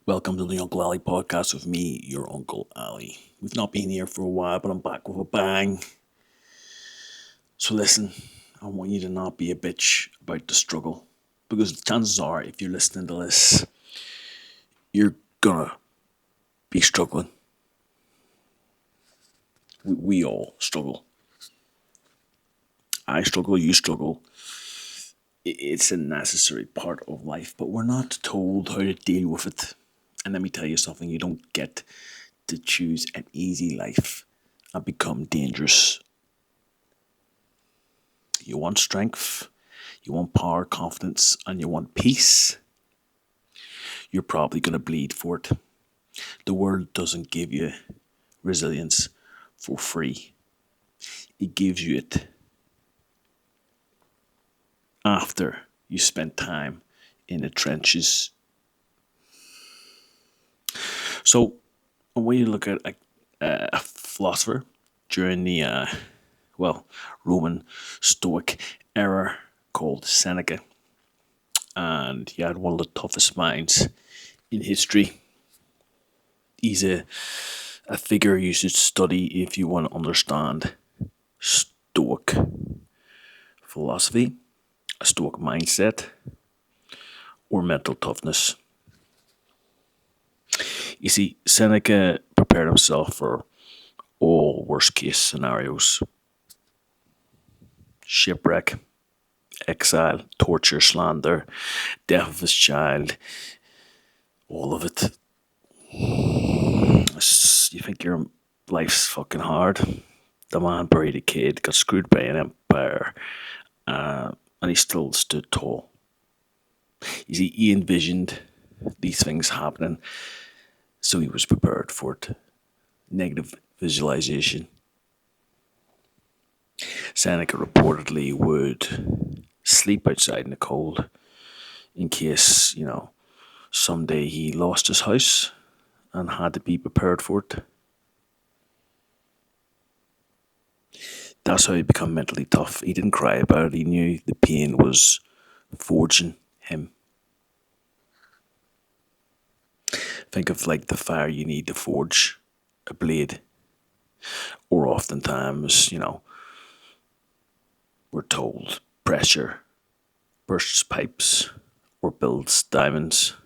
Welcome to the Uncle Ali podcast with me, your Uncle Ali. We've not been here for a while, but I'm back with a bang. So listen, I want you to not be a bitch about the struggle. Because the chances are, if you're listening to this, you're gonna be struggling. We all struggle. I struggle, you struggle. It's a necessary part of life, but we're not told how to deal with it. And let me tell you something, you don't get to choose an easy life and become dangerous. You want strength, you want power, confidence, and you want peace. You're probably going to bleed for it. The world doesn't give you resilience for free, it gives you it after you spend time in the trenches. So, when you look at a philosopher during the Roman Stoic era called Seneca, and he had one of the toughest minds in history. He's a figure you should study if you want to understand Stoic philosophy, a Stoic mindset, or mental toughness. You see, Seneca prepared himself for all worst case scenarios: shipwreck, exile, torture, slander, death of his child, all of it. You think your life's fucking hard? The man buried a kid, got screwed by an empire, and he still stood tall. You see, he envisioned these things happening, so he was prepared for it. Negative visualization. Seneca reportedly would sleep outside in the cold in case, someday he lost his house and had to be prepared for it. That's how he became mentally tough. He didn't cry about it. He knew the pain was forging him. Think of like the fire you need to forge a blade. Or oftentimes, we're told pressure bursts pipes or builds diamonds.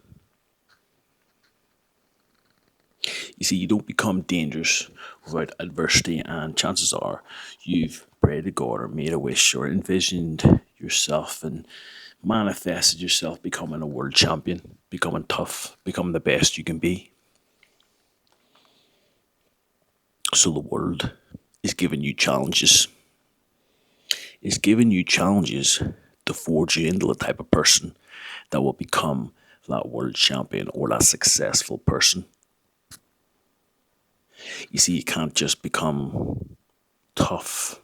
You see, you don't become dangerous without adversity, and chances are you've prayed to God or made a wish or envisioned yourself and manifested yourself becoming a world champion, becoming tough, becoming the best you can be. So the world is giving you challenges. It's giving you challenges to forge you into the type of person that will become that world champion or that successful person. You see, you can't just become tough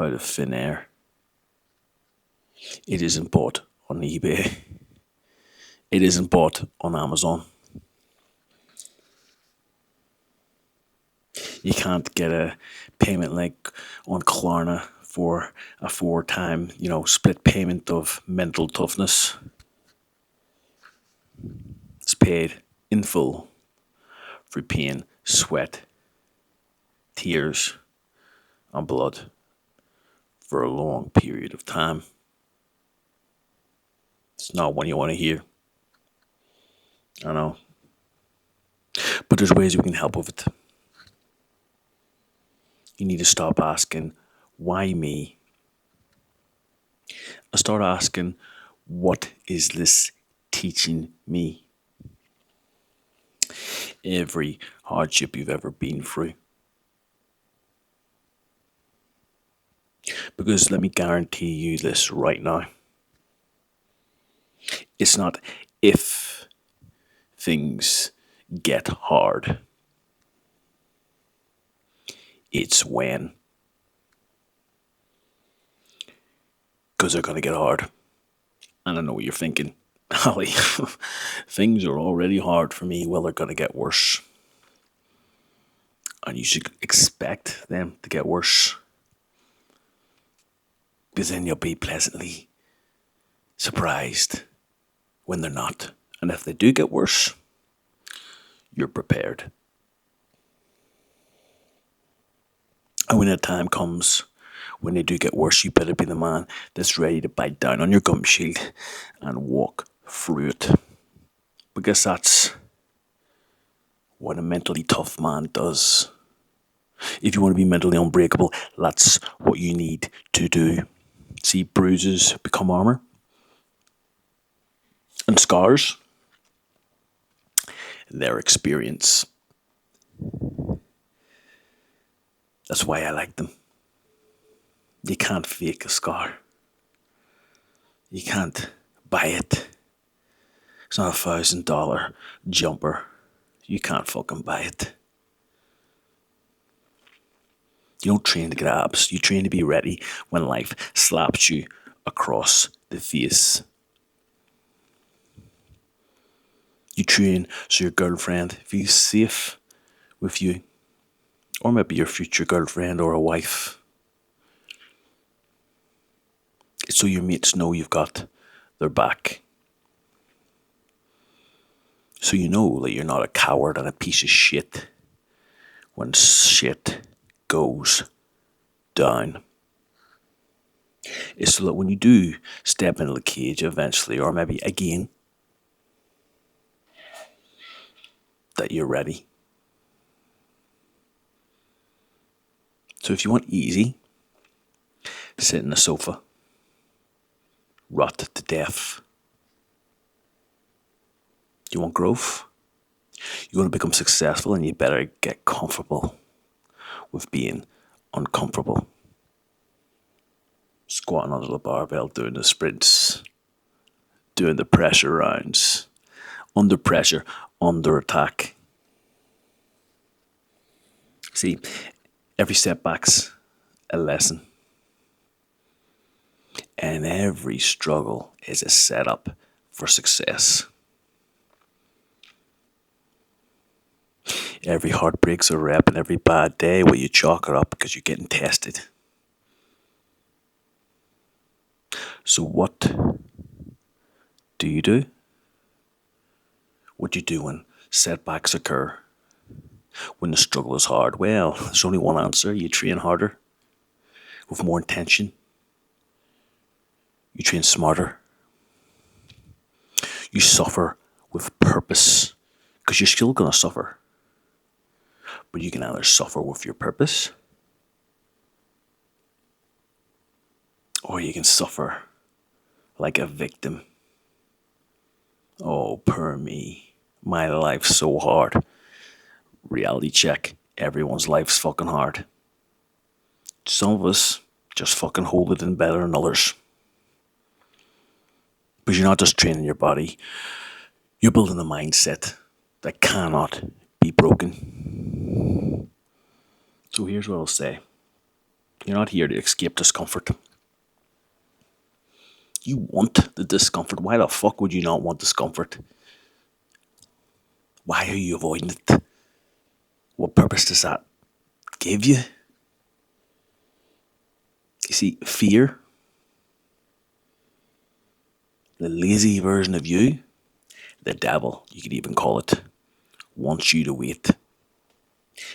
out of thin air. It isn't bought on eBay. It isn't bought on Amazon. You can't get a payment like on Klarna for a 4-time, split payment of mental toughness. It's paid in full for pain, sweat, tears, and blood for a long period of time. It's not one you want to hear. I know. But there's ways we can help with it. You need to stop asking, why me? And start asking, what is this teaching me? Every hardship you've ever been through. Because let me guarantee you this right now. It's not if things get hard. It's when. Because they're going to get hard. And I know what you're thinking. Ali, things are already hard for me. Well, they're going to get worse. And you should expect them to get worse. Because then you'll be pleasantly surprised when they're not. And if they do get worse, you're prepared. And when that time comes, when they do get worse, you better be the man that's ready to bite down on your gum shield and walk through it. Because that's what a mentally tough man does. If you want to be mentally unbreakable, that's what you need to do. See, bruises become armor, and scars, their experience. That's why I like them. You can't fake a scar. You can't buy it. It's not $1,000 jumper. You can't fucking buy it. You don't train to get abs. You train to be ready when life slaps you across the face. You train so your girlfriend feels safe with you. Or maybe your future girlfriend or a wife. So your mates know you've got their back. So you know that you're not a coward and a piece of shit when shit goes down. It's so that when you do step into the cage eventually, or maybe again, that you're ready. So if you want easy, sit in the sofa, rot to death. You want growth? You want to become successful, and you better get comfortable with being uncomfortable. Squatting under the barbell, doing the sprints, doing the pressure rounds, under pressure, under attack. See, every setback's a lesson. And every struggle is a setup for success. Every heartbreak's a rep, and every bad day, well, you chalk it up because you're getting tested. So what do you do? What do you do when setbacks occur? When the struggle is hard? Well, there's only one answer. You train harder, with more intention. You train smarter. You suffer with purpose, because you're still going to suffer. But you can either suffer with your purpose, or you can suffer like a victim. Oh, poor me. My life's so hard. Reality check. Everyone's life's fucking hard. Some of us just fucking hold it in better than others. But you're not just training your body. You're building a mindset that cannot be broken. So here's what I'll say. You're not here to escape discomfort. You want the discomfort. Why the fuck would you not want discomfort? Why are you avoiding it? What purpose does that give you? You see, fear, the lazy version of you, the devil, you could even call it, wants you to wait.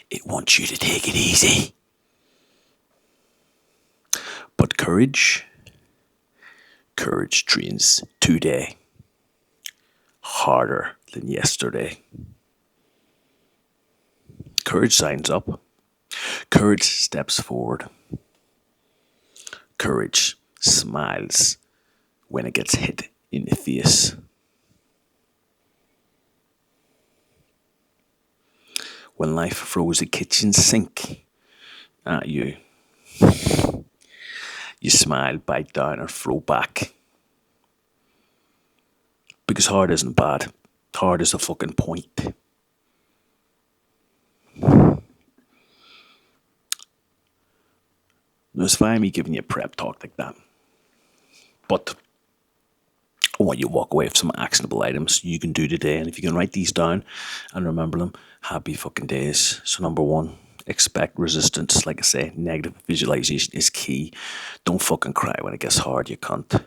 It wants you to take it easy. But courage trains today harder than yesterday. Courage signs up. Courage steps forward. Courage smiles when it gets hit in the face. When life throws a kitchen sink at you, you smile, bite down, or throw back. Because hard isn't bad. Hard is the fucking point. Now, it's fine me giving you a prep talk like that. But I want you to walk away with some actionable items you can do today. And if you can write these down and remember them, happy fucking days. So number one, expect resistance. Like I say, negative visualization is key. Don't fucking cry when it gets hard, you cunt.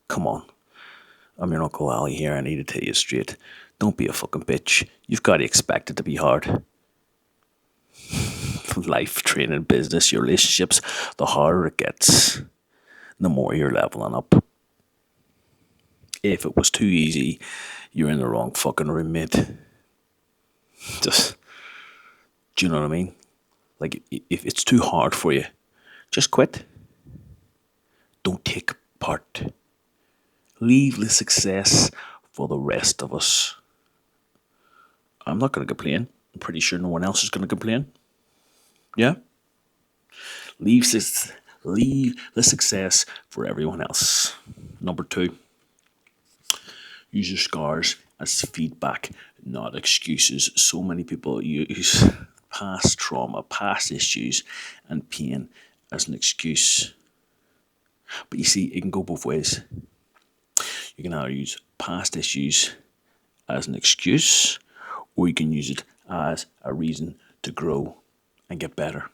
Come on. I'm your Uncle Ali here. I need to tell you straight. Don't be a fucking bitch. You've got to expect it to be hard. Life, training, business, your relationships, the harder it gets, the more you're leveling up. If it was too easy, you're in the wrong fucking room, mate. Just, do you know what I mean? Like, if it's too hard for you, just quit. Don't take part. Leave the success for the rest of us. I'm not going to complain. I'm pretty sure no one else is going to complain. Yeah? Leave the success for everyone else. Number 2, use your scars as feedback, not excuses. So many people use past trauma, past issues, and pain as an excuse. But you see, it can go both ways. You can either use past issues as an excuse, or you can use it as a reason to grow and get better.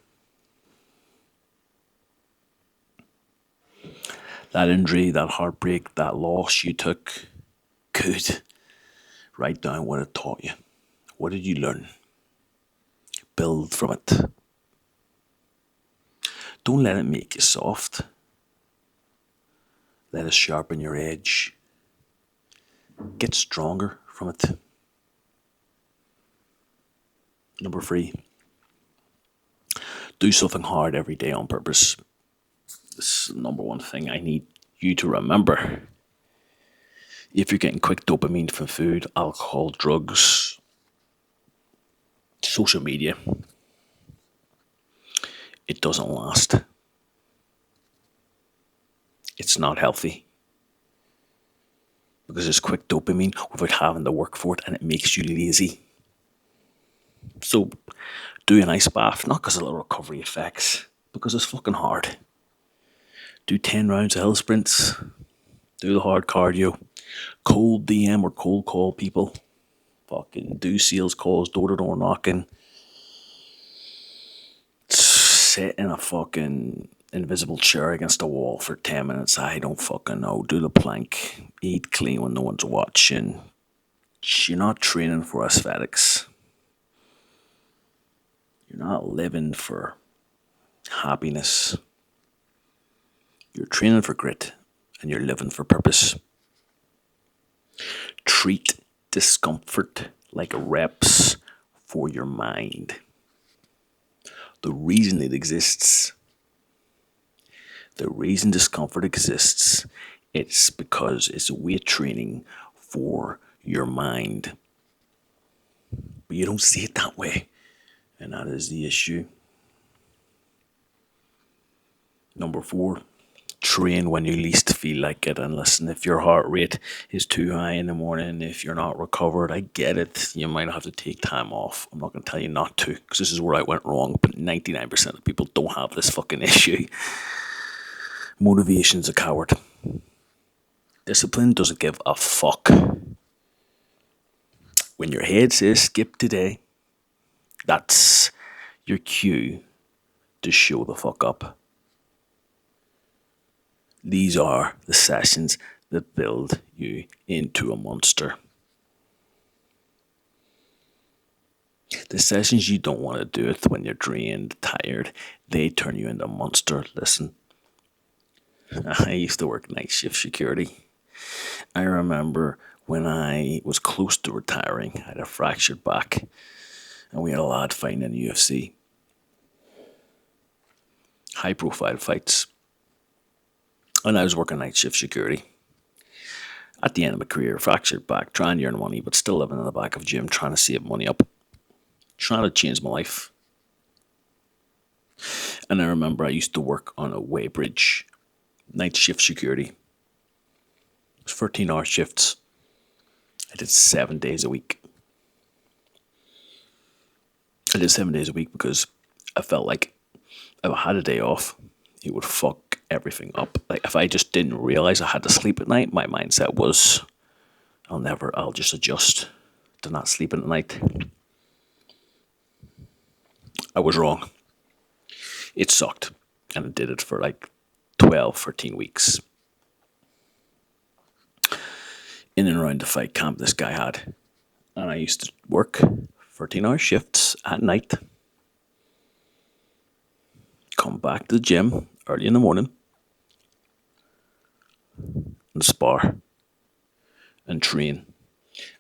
That injury, that heartbreak, that loss you took, good. Write down what it taught you. What did you learn? Build from it. Don't let it make you soft. Let it sharpen your edge. Get stronger from it. Number 3, do something hard every day on purpose. This is the number one thing I need you to remember. If you're getting quick dopamine from food, alcohol, drugs, social media, it doesn't last. It's not healthy. Because it's quick dopamine without having to work for it, and it makes you lazy. So do an ice bath, not because of the recovery effects, because it's fucking hard. Do 10 rounds of hill sprints. Do the hard cardio. Cold DM or cold call people. Fucking do sales calls, door to door knocking. Sit in a fucking invisible chair against a wall for 10 minutes. I don't fucking know. Do the plank. Eat clean when no one's watching. You're not training for aesthetics. You're not living for happiness. You're training for grit and you're living for purpose. Treat discomfort like reps for your mind. The reason it exists, the reason discomfort exists, it's because it's weight training for your mind. But you don't see it that way, and that is the issue. Number 4, train when you least feel like it. And listen, if your heart rate is too high in the morning, if you're not recovered, I get it. You might have to take time off. I'm not going to tell you not to, because this is where I went wrong. But 99% of people don't have this fucking issue. Motivation's a coward. Discipline doesn't give a fuck. When your head says skip today, that's your cue to show the fuck up. These are the sessions that build you into a monster. The sessions you don't want to do it when you're drained, tired, they turn you into a monster. Listen, I used to work night shift security. I remember when I was close to retiring, I had a fractured back, and we had a lad fighting in the UFC. High profile fights. And I was working night shift security. At the end of my career, fractured back, trying to earn money, but still living in the back of a gym, trying to save money up, trying to change my life. And I remember I used to work on a weighbridge, night shift security. It was 13-hour shifts. I did 7 days a week. I did 7 days a week because I felt like if I had a day off, it would fuck everything up. Like if I just didn't realize I had to sleep at night, my mindset was, I'll just adjust to not sleeping at night. I was wrong. It sucked. And I did it for like 12, 13 weeks. in and around the fight camp this guy had. And I used to work 13-hour shifts at night, come back to the gym early in the morning, and spar and train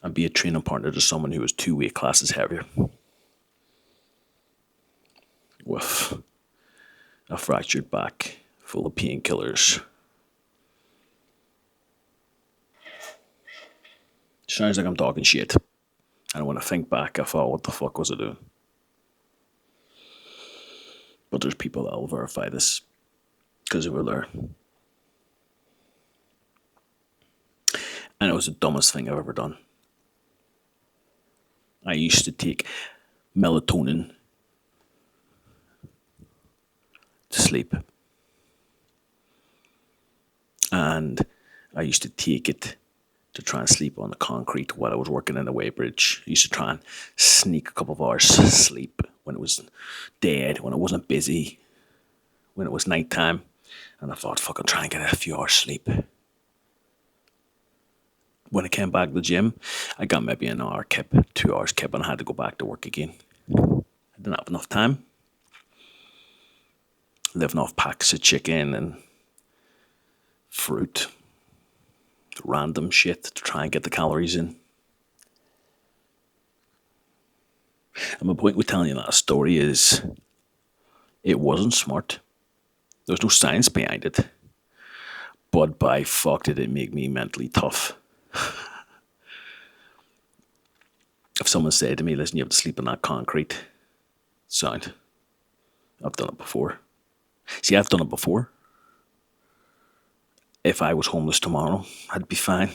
and be a training partner to someone who was 2 weight classes heavier with a fractured back full of painkillers. Sounds like I'm talking shit. And when I think back, I thought, what the fuck was I doing? But there's people that will verify this because they were there. And it was the dumbest thing I've ever done. I used to take melatonin to sleep. And I used to take it to try and sleep on the concrete while I was working in the weighbridge. I used to try and sneak a couple of hours sleep when it was dead, when it wasn't busy, when it was nighttime. And I thought, fuck, I'll try and get a few hours sleep. When I came back to the gym, I got maybe an hour kip, 2 hours kip, and I had to go back to work again. I didn't have enough time. Living off packs of chicken and fruit, random shit to try and get the calories in. And my point with telling you that story is it wasn't smart. There was no science behind it. But by fuck did it make me mentally tough. If someone said to me, listen, you have to sleep on that concrete, sound. I've done it before. See, I've done it before. If I was homeless tomorrow, I'd be fine.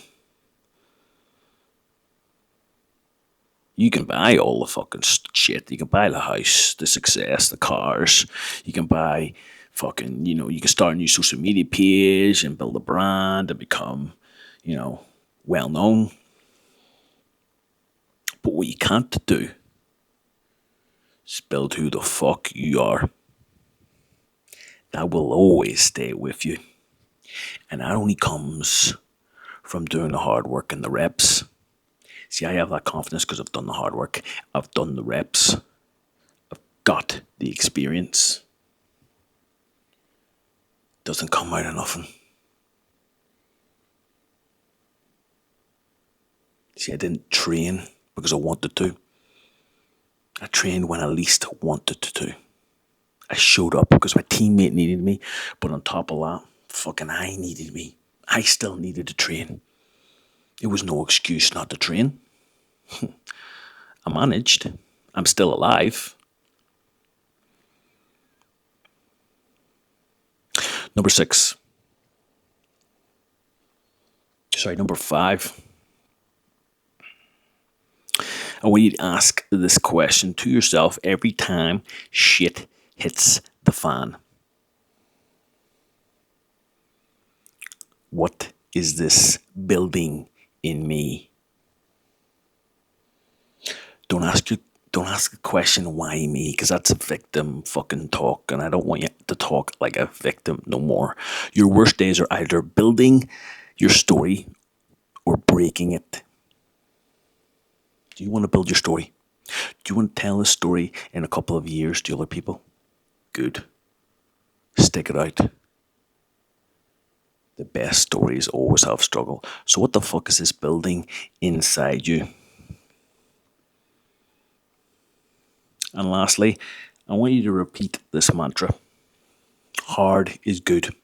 You can buy all the fucking shit. You can buy the house, the success, the cars. You can buy fucking, you can start a new social media page and build a brand and become, well known. But what you can't do is build who the fuck you are. That will always stay with you. And that only comes from doing the hard work and the reps. See, I have that confidence because I've done the hard work. I've done the reps. I've got the experience. Doesn't come out of nothing. See, I didn't train because I wanted to. I trained when I least wanted to. I showed up because my teammate needed me. But on top of that, fucking I needed me. I still needed to train. It was no excuse not to train. I managed. I'm still alive. Number 5. I want you to ask this question to yourself every time shit hits the fan. What is this building in me? Don't ask the question, why me? Because that's a victim fucking talk, and I don't want you to talk like a victim no more. Your worst days are either building your story or breaking it. Do you want to build your story? Do you want to tell a story in a couple of years to other people? Good. Stick it out. The best stories always have struggle. So what the fuck is this building inside you? And lastly, I want you to repeat this mantra. Hard is good.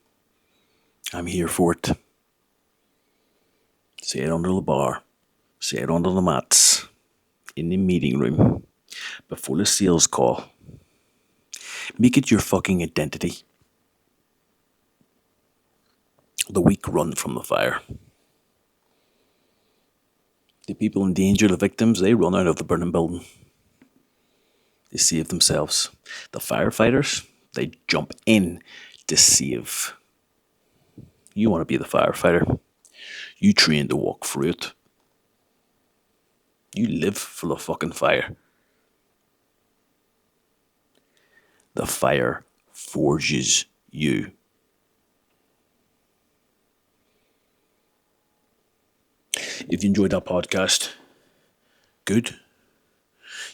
I'm here for it. Say it under the bar. Say it under the mats. In the meeting room. Before the sales call. Make it your fucking identity. The weak run from the fire. The people in danger, the victims, they run out of the burning building. They save themselves. The firefighters, they jump in to save. You want to be the firefighter. You train to walk through it. You live for the fucking fire. The fire forges you. If you enjoyed that podcast, good.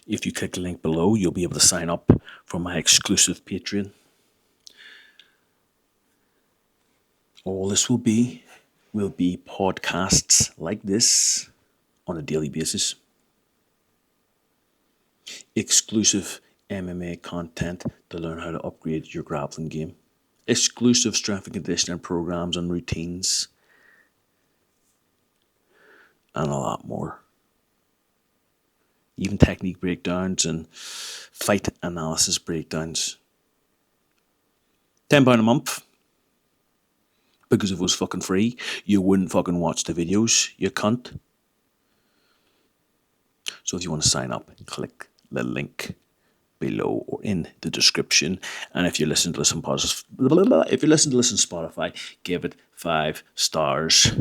If you click the link below, you'll be able to sign up for my exclusive Patreon. All this will be podcasts like this on a daily basis. Exclusive MMA content to learn how to upgrade your grappling game. Exclusive strength and conditioning programs and routines. And a lot more. Even technique breakdowns and fight analysis breakdowns. £10 a month. Because if it was fucking free, you wouldn't fucking watch the videos, you cunt. So if you want to sign up, click the link below or in the description. And if you listen to listen Spotify, give it 5 stars.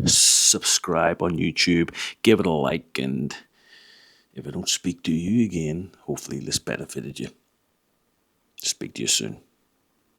Subscribe on YouTube, give it a like, and if I don't speak to you again, hopefully this benefited you. Speak to you soon.